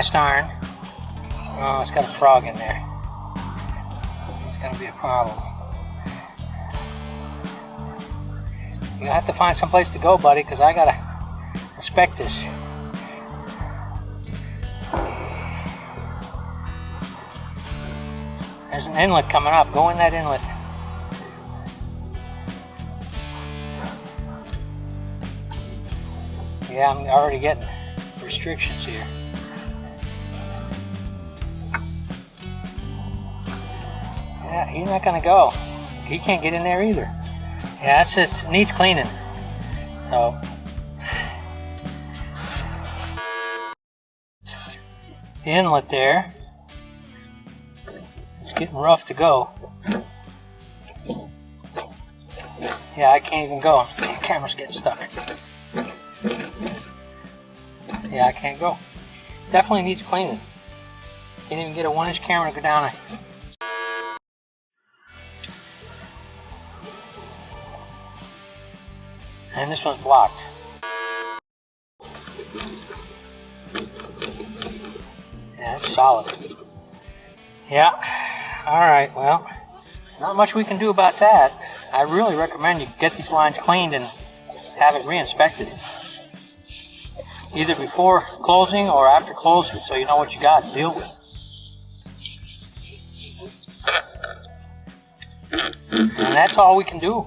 cast iron. Oh, it's got a frog in there. It's going to be a problem. You're going to have to find some place to go, buddy, because I got to inspect this. There's an inlet coming up. Go in that inlet. Yeah, I'm already getting restrictions here. Yeah, he's not going to go. He can't get in there either. Yeah, it needs cleaning. So, the inlet there. It's getting rough to go. Yeah, I can't even go. The camera's getting stuck. Yeah, I can't go. Definitely needs cleaning. Can't even get a 1-inch camera to go down it. And this one's blocked. Yeah, it's solid. Yeah. Alright, well, not much we can do about that. I really recommend you get these lines cleaned and have it re-inspected. Either before closing or after closing, so you know what you got to deal with. And that's all we can do.